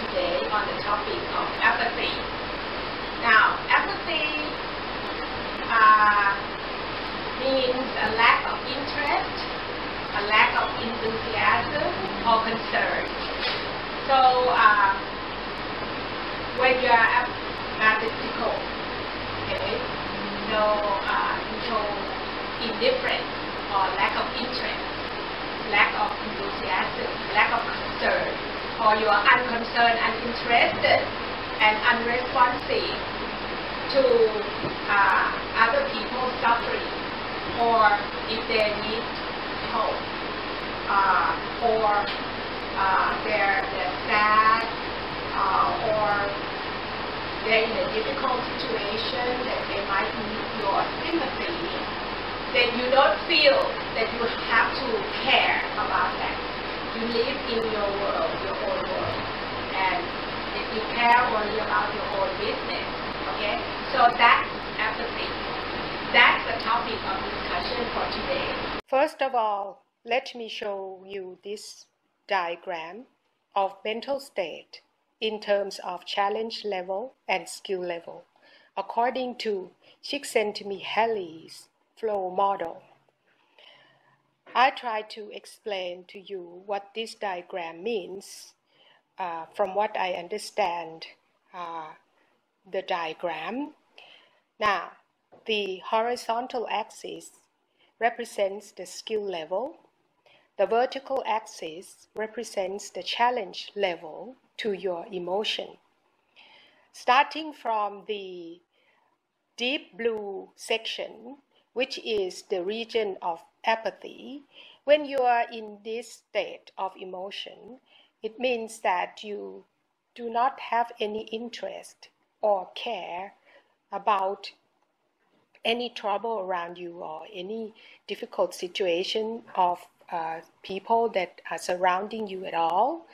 today on the topic of apathy. Now, apathy means a lack of interest, a lack of enthusiasm or concern. So, when you are apathical, okay, so you show indifference or lack of interest, lack of enthusiasm, lack of concern, or you are unconcerned, uninterested, and unresponsive to other people's suffering, or if they need help, or they're sad, or they're in a difficult situation that they might need your sympathy, then you don't feel that you have to care about that. You live in your world, your own world, and you care only about your own business, okay? So that's apathy. That's the topic of discussion for today. First of all, let me show you this diagram of mental state in terms of challenge level and skill level, according to Csikszentmihalyi's flow model. I try to explain to you what this diagram means from what I understand the diagram. Now, the horizontal axis represents the skill level. The vertical axis represents the challenge level to your emotion. Starting from the deep blue section, which is the region of apathy, when you are in this state of emotion, it means that you do not have any interest or care about any trouble around you or any difficult situation of people that are surrounding you at all.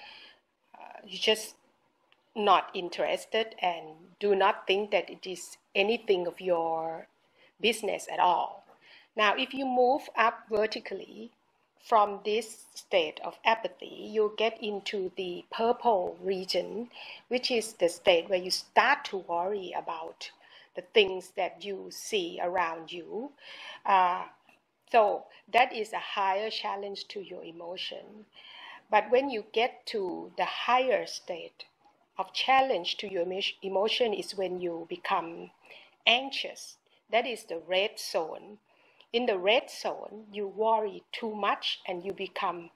You're just not interested and do not think that it is anything of your business at all. Now, if you move up vertically from this state of apathy, you get into the purple region, which is the state where you start to worry about the things that you see around you. So that is a higher challenge to your emotion. But when you get to the higher state of challenge to your emotion is when you become anxious. That is the red zone. In the red zone, you worry too much and you become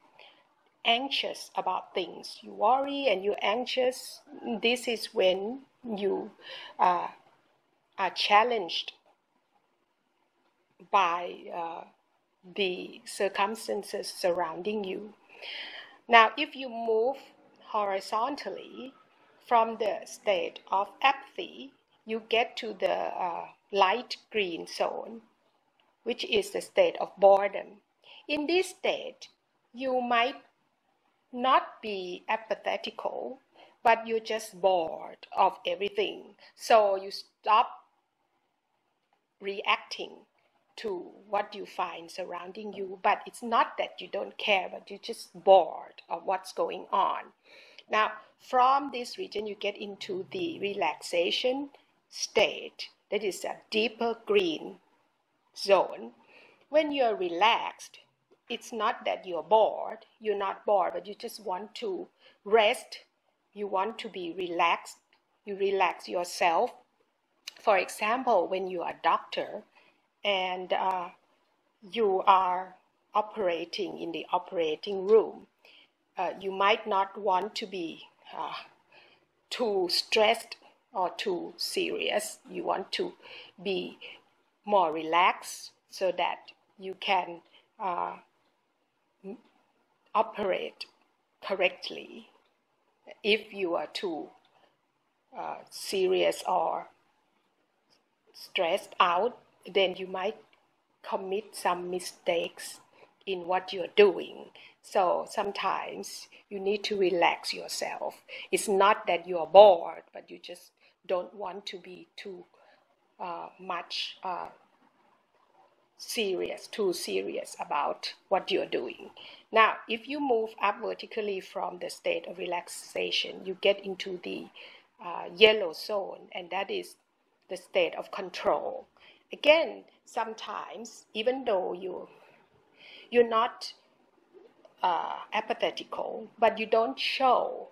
anxious about things. You worry and you're anxious. This is when you are challenged by the circumstances surrounding you. Now, if you move horizontally from the state of apathy, you get to the light green zone, which is the state of boredom. In this state, you might not be apathetical, but you're just bored of everything. So you stop reacting to what you find surrounding you, but it's not that you don't care, but you're just bored of what's going on. Now, from this region, you get into the relaxation state. That is a deeper green zone. When you're relaxed, it's not that you're bored. You're not bored, but you just want to rest. You want to be relaxed. You relax yourself. For example, when you are a doctor and you are operating in the operating room, you might not want to be too stressed or too serious. You want to be more relaxed so that you can operate correctly. If you are too serious or stressed out, then you might commit some mistakes in what you're doing. So sometimes you need to relax yourself. It's not that you're bored, but you just don't want to be too much too serious about what you're doing. Now, if you move up vertically from the state of relaxation, you get into the yellow zone, and that is the state of control. Again, sometimes, even though you're not apathetical, but you don't show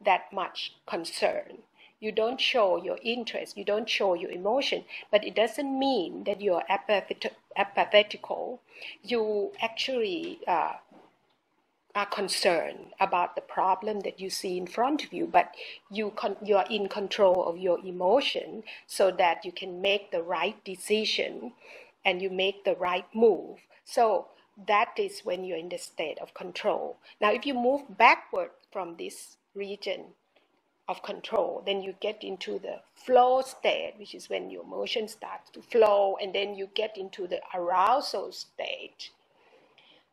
that much concern. You don't show your interest, you don't show your emotion, but it doesn't mean that you're apathetical. You actually are concerned about the problem that you see in front of you, but you're in control of your emotion so that you can make the right decision and you make the right move. So that is when you're in the state of control. Now, if you move backward from this region of control, then you get into the flow state, which is when your emotion starts to flow, and then you get into the arousal state.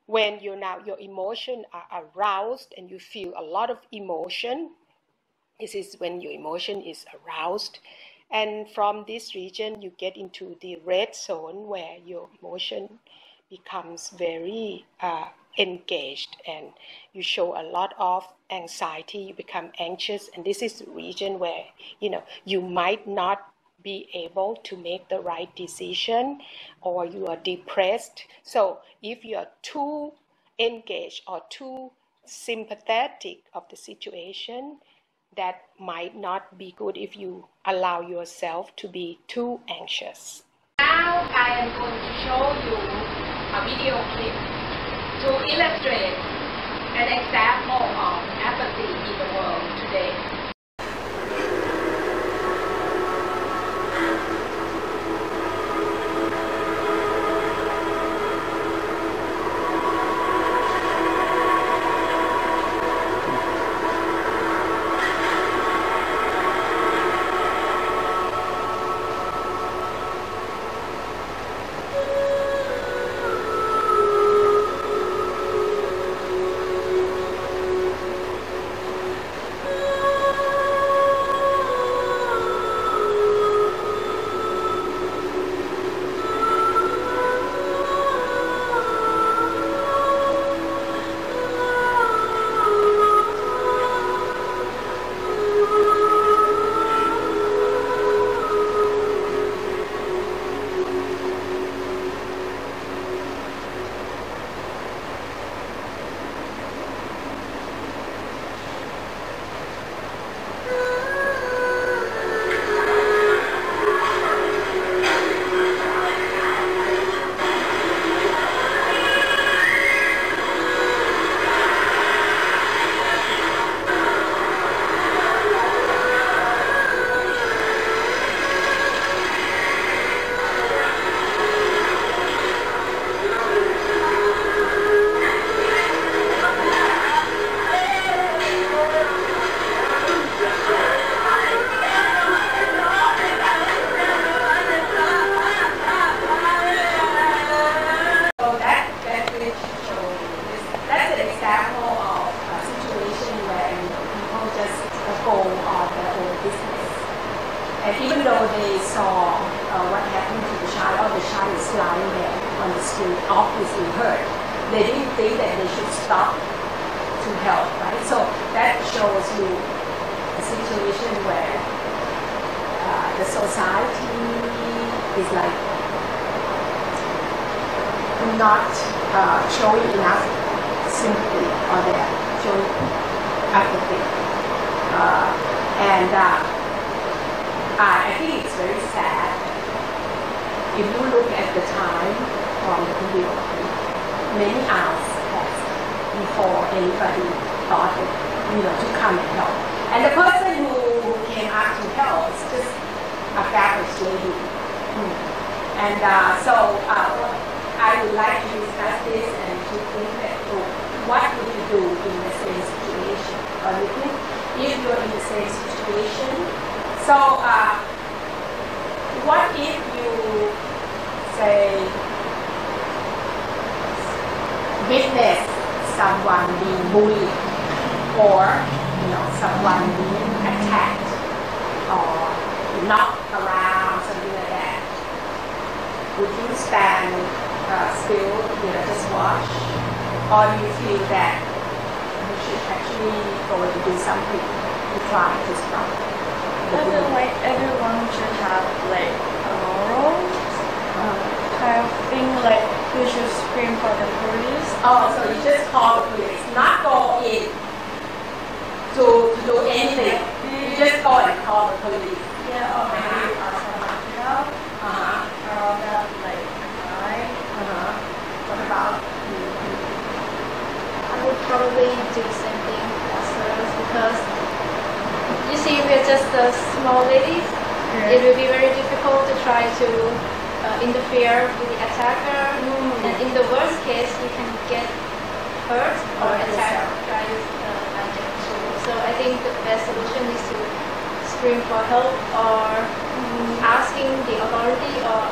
When your emotions are aroused and you feel a lot of emotion, this is when your emotion is aroused. And from this region, you get into the red zone where your emotion becomes very engaged and you show a lot of anxiety, you become anxious, and this is the region where you might not be able to make the right decision, or you are depressed. So if you are too engaged or too sympathetic of the situation, that might not be good if you allow yourself to be too anxious. Now I am going to show you a video clip to illustrate an example of apathy in the world today. And even though they saw what happened to the child, or the child is lying there on the street, obviously hurt, they didn't think that they should stop to help, right? So that shows you a situation where the society is like not showing enough sympathy, or they're showing apathy. I think it's very sad. If you look at the time from the video, many hours passed before anybody thought of, to come and help. And the person who came out to help is just a fabulous lady. And so I would like to discuss this and to think that, what would you do in the same situation? Or you think if you're in the same situation, so what if you say witness someone being bullied, or someone being attacked or knocked around, something like that? Would you stand still just watch, or do you feel that we should actually go to do something to try to stop? I feel like everyone should have like a moral kind of thing, like you should scream for the police. Oh, so you just call the police, not go in to do anything. You just go and call the police. Yeah, or maybe ask someone to help. Or that like guy. What about I would probably do the same thing as hers because you see, we're just small ladies. It will be very difficult to try to interfere with the attacker, and in the worst case, you can get hurt or attacked by this magic tool. So I think the best solution is to scream for help or asking the authority or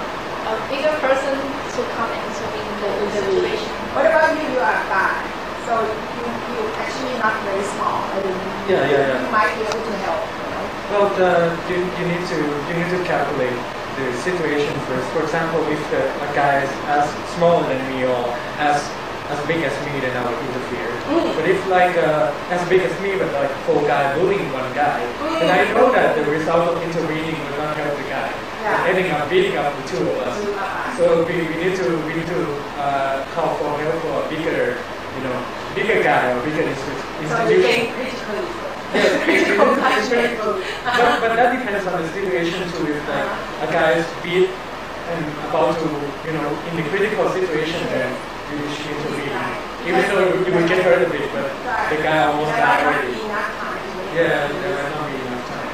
a bigger person to come and intervene in the situation. What about you? You are a guy, so you actually not very small. I mean, you might be able to help. Well, you need to calculate the situation first. For example, if a guy is as small than me or as big as me, then I would interfere. But if like as big as me, but like 4 guys bullying 1 guy, then I know that the result of intervening will not help the guy. Ending up beating up the 2 of us. So we need to call for help for a bigger guy or bigger institution. So you're getting critically. But that depends on the situation too. If like a guy is beat and about to, in the critical situation, then you should intervene. Even though you will get hurt a bit, but the guy almost died already. Yeah, there might not be enough time.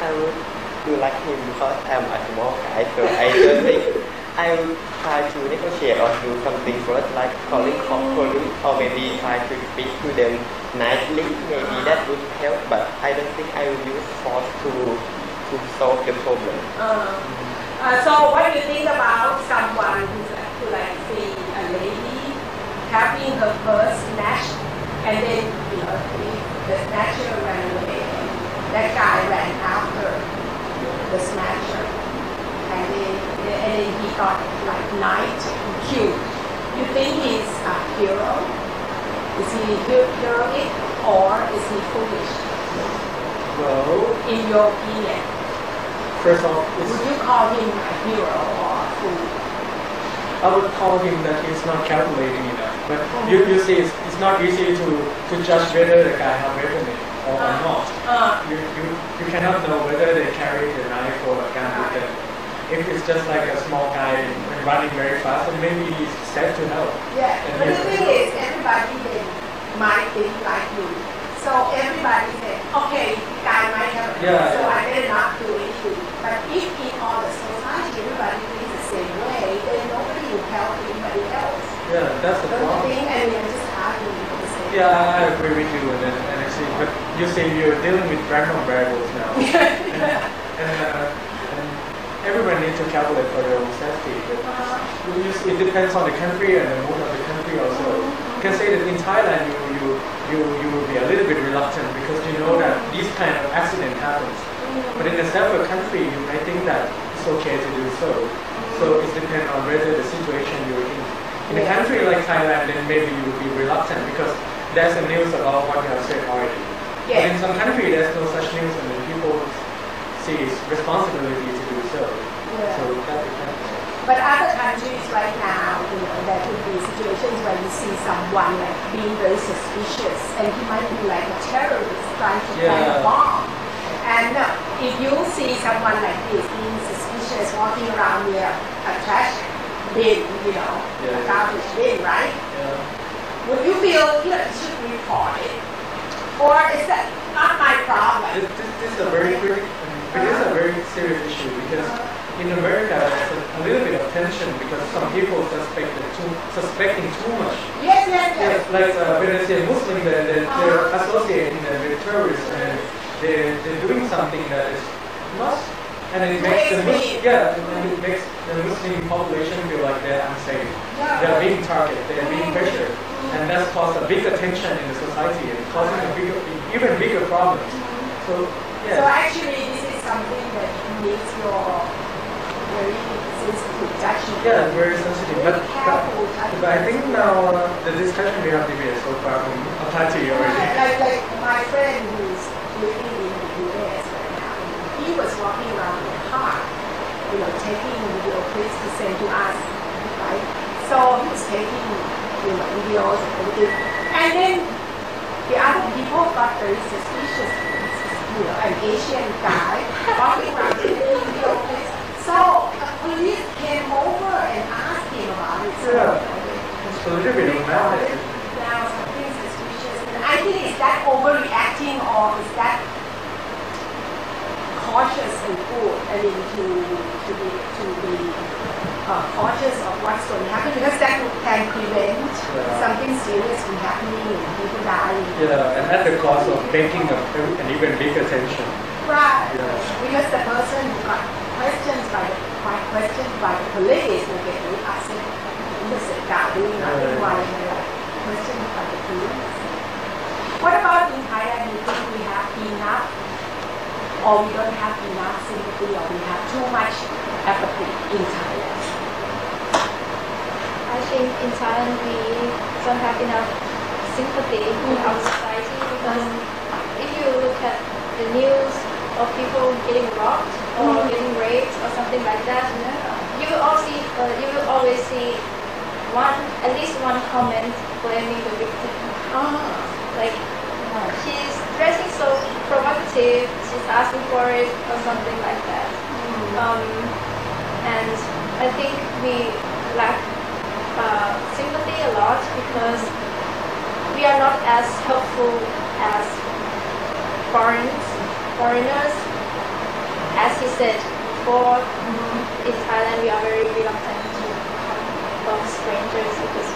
I would do like him because I'm a small guy, so I don't think I would try to negotiate or do something first, like calling police or maybe try to speak to them nicely. Maybe that would help, but I don't think I will use force to solve the problem. So what do you think about someone who like see a lady having her purse snatched, and then the snatcher ran away, and that guy ran after the snatcher, and then he got like knifed and killed. You think he's a hero? Is he heroic or is he foolish? Well, in your opinion, first off, would you call him a hero or a fool? I would call him that he's not calculating enough. But you see, it's not easy to judge whether the guy has weapon or not. You cannot know whether they carry the knife or a gun with them. If it's just like a small guy and running very fast, then maybe he's set to help. Yeah, but the thing is, everybody then might think like you. So everybody said, okay, the guy might help me, so I better not do anything. But if in all the society, everybody thinks the same way, then nobody will help anybody else. Yeah, that's the problem. Don't you think? And you're just arguing for the same. Yeah, I agree with you, and actually, but you say you're dealing with random variables now, and everyone needs to calculate for their own safety. But it depends on the country and the mood of the country also. You can say that in Thailand you will be a little bit reluctant because you know that this kind of accident happens. But in a separate country, I think that it's okay to do so. So it depends on whether the situation you're in. In a country like Thailand, then maybe you will be reluctant because there's a news about what you have said already. But in some country, there's no such news, and then people see it's responsibility to do so. So that depends. But other countries right now, there could be situations where you see someone like being very suspicious, and he might be like a terrorist trying to plant a bomb. And if you see someone like this being suspicious, walking around near a trash bin, a garbage bin, right? Would you feel you should report it, or is that not my problem? This is a very serious issue because in America there's a little bit of tension because some people suspecting too much. Yes. Like when I say Muslim, they're associating with terrorists and they're doing something that is not, and it makes the Muslim population feel like they're unsafe. They're being targeted, they're being pressured, and that's caused a bigger tension in the society and causing even bigger problems. So actually, this is something that makes your very sensitive, judgy. Yeah, very sensitive. But, Careful, but I think now the discussion we have deviated so far from Apathy already. like my friend who's living in the US right now, he was walking around in the park, taking video clips to send to us, right? So he was taking, videos and everything. And then the other people got very suspicious. An Asian guy walking around taking video clips. So the police came over and asked him about it. So, So a little bit of madness. now something suspicious. And I think is that overreacting or is that cautious and good? I mean, to be cautious of what's going to happen because that can prevent something serious from happening and people dying. Yeah, and at the cost of making an even bigger tension. Right. Yeah. Because the person who got questioned by the police will get really upset. Innocent guy doing nothing while they're questioned by the police. What about in Thailand? You think we have enough, or we don't have enough sympathy, or we have too much apathy in Thailand? I think in Thailand we don't have enough sympathy in our society because if you look at the news of people getting robbed or getting raped or something like that, you will always see at least one comment blaming the victim. Like she's dressing so provocative, she's asking for it or something like that. And I think we lack sympathy a lot because we are not as helpful as foreigners. As he said before, in Thailand we are very reluctant to help strangers because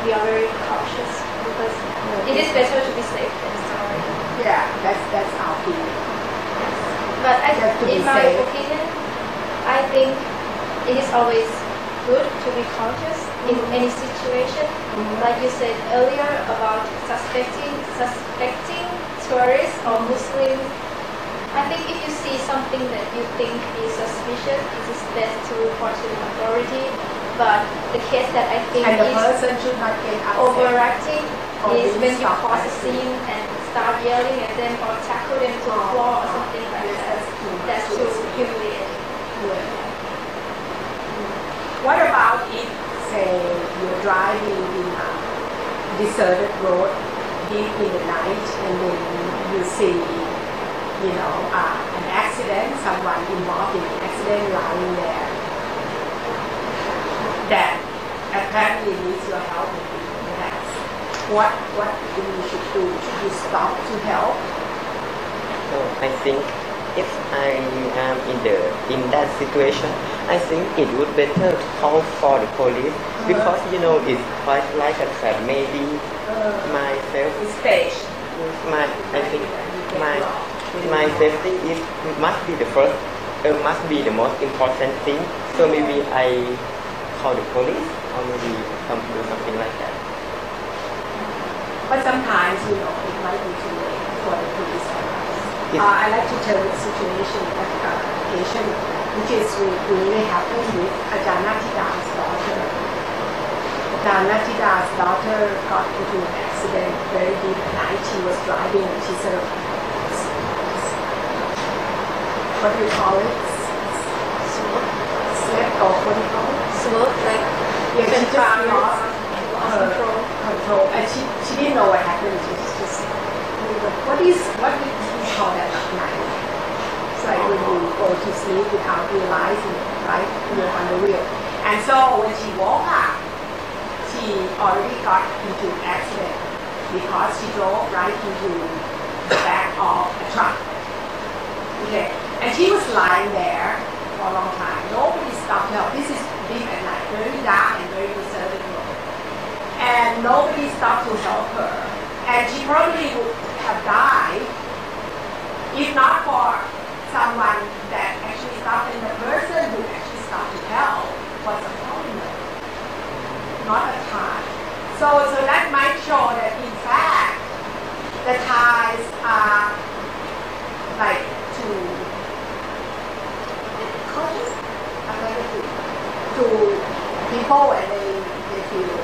we are very cautious because it is better to be safe than sorry. Yeah, that's our feeling. But in my opinion, I think it is always good to be cautious in any situation. Like you said earlier about suspecting tourists or Muslims. I think if you see something that you think is suspicious, it is best to report to the authority. But the case that I think And the is person should not get upset. overacting Or is when you stop cause a acting. scene and start yelling at them or tackle them to the floor or something like that. That's too humiliating. What about if, say, you're driving in a deserted road deep in the night and then you see, an accident, someone involved in an accident lying there that apparently needs your help perhaps. What do you should do? Should you stop to help? So I think if I am in that situation, I think it would better to call for the police because it's quite like a threat. Maybe myself, Stage. I think my safety must be the first, must be the most important thing. So maybe I call the police or maybe do something like that. But sometimes, it might be too late for the police. I like to tell the situation occasion, which is really happened with Ajahn Nathida's daughter. Ajahn Nathida's daughter got into an accident very deep at night. She was driving and she sort of, what do you call it? Slept or what do you call it? Smoke, like Yeah, she just lost control. And she didn't know what happened. She was just, what do you call that at night? It's like when you go to sleep without realizing it, right? You're on the wheel. And so when she woke up, she already got into an accident because she drove right into the back of a truck. Okay. And she was lying there for a long time. Nobody stopped her. This is deep at night, very dark and very deserted road. And nobody stopped to help her. And she probably would have died if not for someone that actually stopped, and the person who actually stopped to help was a foreigner, not a Thai. So that might show that in fact the Thais are like too cautious. simple and they feel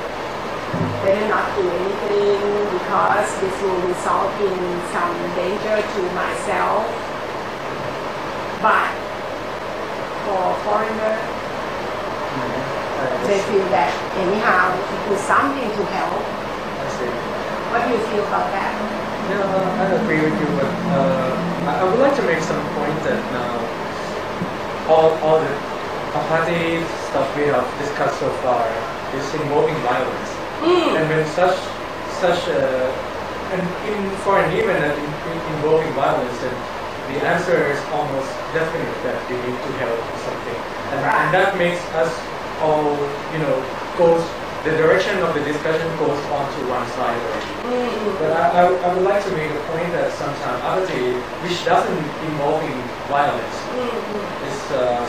better not do anything because this will result in some danger to myself. But for foreigners, they feel that anyhow to do something to help. I see. What do you feel about that? Yeah, I agree with you, but I would like to make some point that now all the apathy stuff we have discussed so far is involving violence. And when for an event involving violence, then the answer is almost definite that you need to help or something, and that makes us all, goes. The direction of the discussion goes on to one side already. But I would like to make a point that sometimes apathy, which doesn't involve violence, is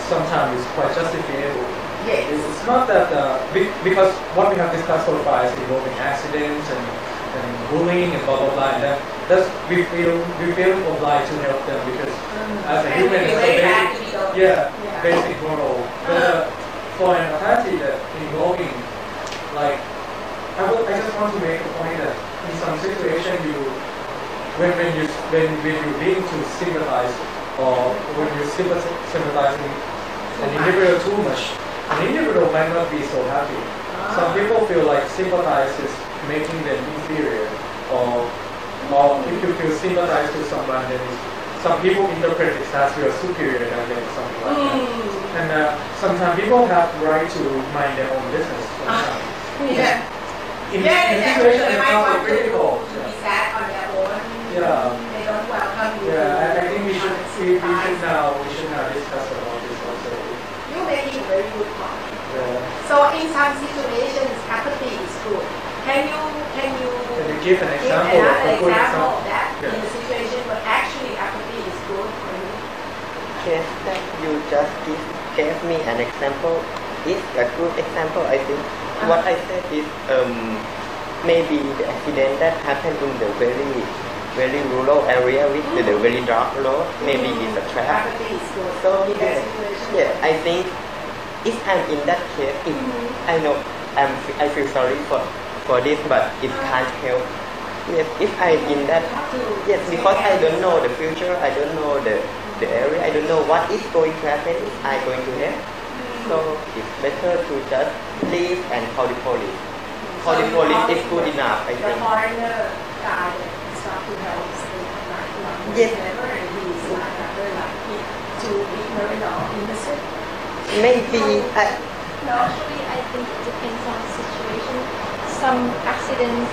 sometimes is quite justifiable. Yes. It's not that because what we have discussed so far is involving accidents and bullying and blah blah blah. And that's we feel obliged to help them because as a human, it's a basic moral. But for an apathy that involving I just want to make a point that in some situation when you're being to sympathize or when you're sympathizing an individual too much, an individual might not be so happy. Some people feel like sympathize is making them inferior, or if you feel sympathize to someone, then some people interpret it as you're superior than them, something like that. And sometimes people have the right to mind their own business. Yeah. In situations that are critical. Be sad on their own. Yeah. They don't welcome you. Yeah, I think we should now discuss about this also. You make a very good point. Yeah. So in some situations, apathy is good. Can you give an example? Another example of that Yeah. in a situation where actually apathy is good for you? Case that you just gave me an example is a good example, I think. What I said is maybe the accident that happened in the very rural area with the very dark road, maybe it's a trap. Apathy is good. So in that situation. yeah, I think if I'm in that case, I know I feel sorry for this, but it can't help. Yes, if I'm in that, yes, because I don't know the future, I don't know the area, I don't know what is going to happen if I'm going to help. So it's better to just leave and call the police. Call the police is good enough, I The think. foreigner guy is not to help Yes. He's like too ignorant or innocent. Maybe No, actually, I think it depends on the situation. Some accidents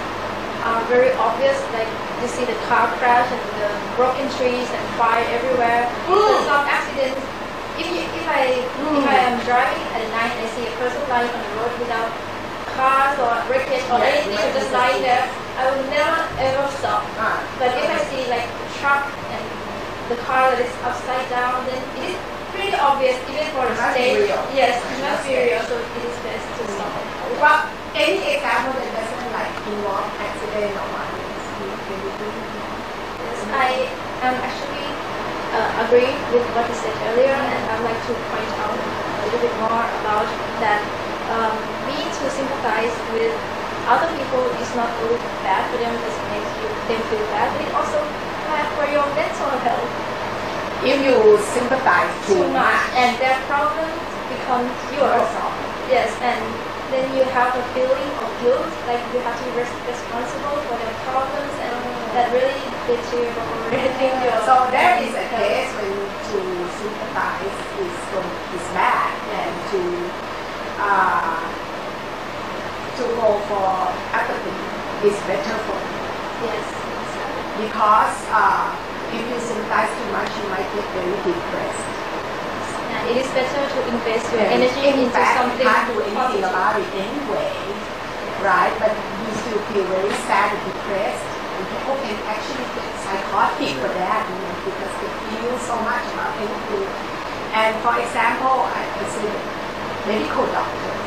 are very obvious, like you see the car crash and the broken trees and fire everywhere. But some accidents, if I am driving at night and I see a person lying on the road without cars or wreckage or anything, just lying there, I will never ever stop. But if I see like a truck and the car that is upside down, then it is pretty obvious, even for the state. Yes, it must be real, so it is best to stop. Well, any example that doesn't involve accident or violence? Yes, I am actually agree with what you said earlier, and I'd like to point out a little bit more about that. We to sympathize with other people is not only bad for them, it makes them feel bad, but it also bad for your mental health. If you sympathize too much, and their problems become yours. Yes, and then you have a feeling of guilt, like you have to be responsible for their problems, and that really deteriorating your. So there is a case when to sympathize is bad, and to go for apathy is better for you. Yes. Because if you sympathize too much, you might get very depressed. Yeah, it is better to invest your And energy in into fact, something you can't do anything positive. about it anyway, right? But you still feel very sad and depressed. And people can actually get psychotic for that, because they feel so much about anything. And for example, I consider medical doctors.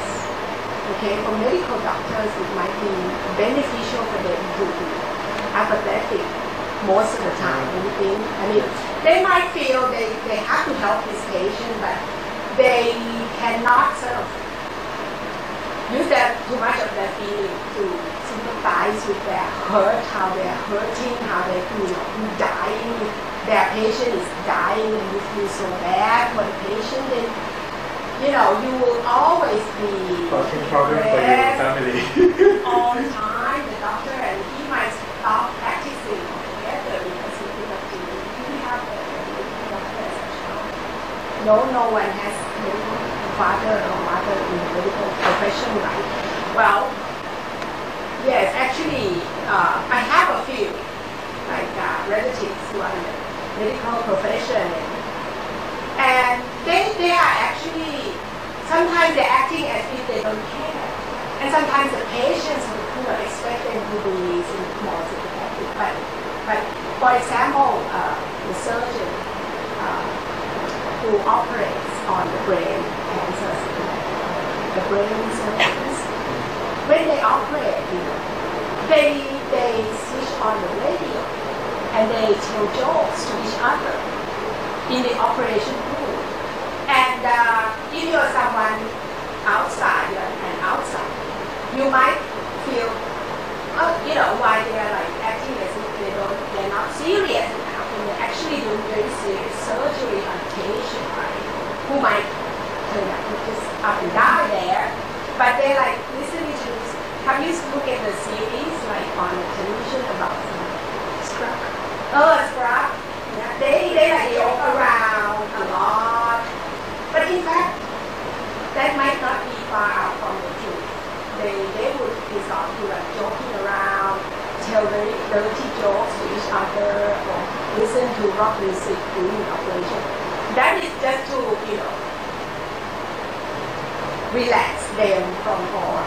Okay, for medical doctors, it might be beneficial for them to be apathetic most of the time. I mean, they might feel they have to help this patient, but they cannot sort of use that too much of their feeling to sympathize with their hurt, how they're hurting, how they feel dying. If their patient is dying and you feel so bad for the patient, then you will always be causing problem for your family. all the time, the doctor, and he might stop practicing altogether because he cannot do it. We have a medical doctor as a child. No one has medical father or mother in the medical profession, right? Well, yes, actually, I have a few like relatives who are in the medical profession, and they are actually sometimes they're acting as if they don't care, and sometimes the patients who expect them to be more sympathetic. But for example, the surgeon who operates on the brain cancers, the brain surgeons, when they operate, they switch on the radio and they tell jokes to each other in the operation room. And if you're someone outside, you might feel, why they are like acting as if they're not serious enough, and they're actually doing very serious surgery on a patient, right? Who might turn out to just up and die there, but they're like listening to this. Have you looked at the series like on the television about Scrub? Scrub. Yeah, they like joke around a lot, but in fact, that might not be far out from the truth. They would resort to like joking around, tell very dirty jokes to each other, or listen to rock music during the operation. That is just to, relax them from or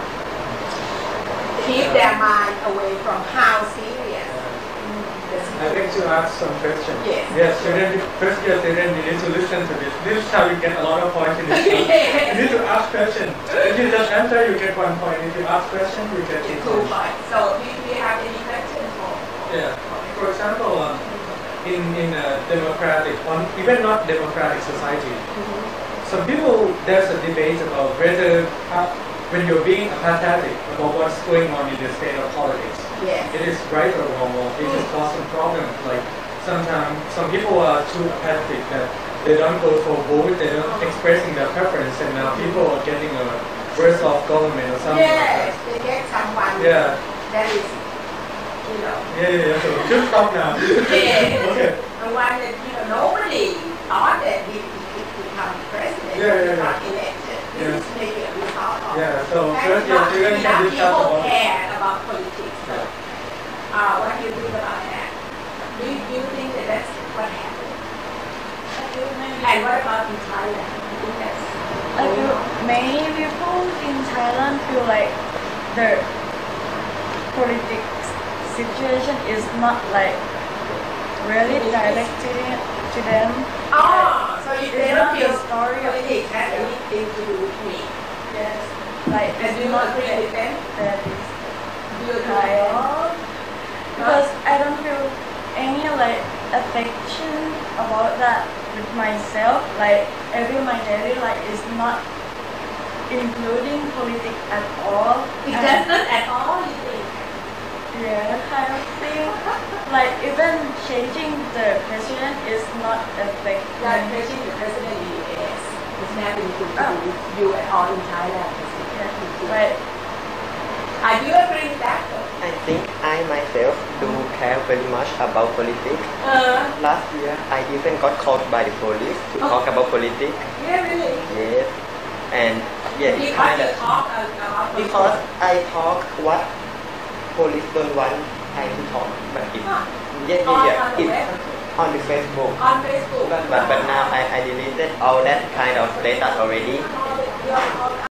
keep their mind away from how serious. I'd like to ask some questions. Yes. Yes, first year student, you need to listen to this. This is how you get a lot of points in this class. You need to ask questions. If you just answer, you get 1 point. If you ask questions, you get 2 2 points. points. So do you have any questions for? Yeah. For example, in a democratic, even not democratic society, some people, there's a debate about whether, when you're being apathetic about what's going on in the state of politics, Yes. it is right or wrong, or it just cause some problems. Like sometimes some people are too apathetic that they don't go for vote, they don't expressing their preference, and now people are getting a worse off government or something like Yes, that. they get someone Yeah. that is, Yeah. So just stop now. yes, Okay. the one that nobody thought that he could become president. Yeah. He got elected. This Yeah. is maybe a result of. Yeah. So And first year not student can enough discuss people about. care about politics. So, Yeah. what do you think about that? Do you think that that's what happened? And what about in Thailand? I think that's. I feel many people in Thailand feel like the politics situation is not like really directed to them. Oh, so you It's don't not feel the story of politics has anything to do with me. Yes, like And it's do you not agree with them? that is Do you agree with kind them? of because I don't feel any like affection about that with myself. Like every my daily life is not including politics at all. It does not at all, you think? Yeah, kind of thing. Like even changing the president is not affecting. Like changing the president in the US is nothing to do with you at all in Thailand. But Do you agree with that? I think I myself do care very much about politics. Last year, I even got called by the police to talk about politics. Yeah, really? Yes, and yes, Because kind you of. talk about Because I talk what police don't want I to talk, but if Huh. yeah, On the if web? on the Facebook. on Facebook. But now I deleted all that kind of data already. All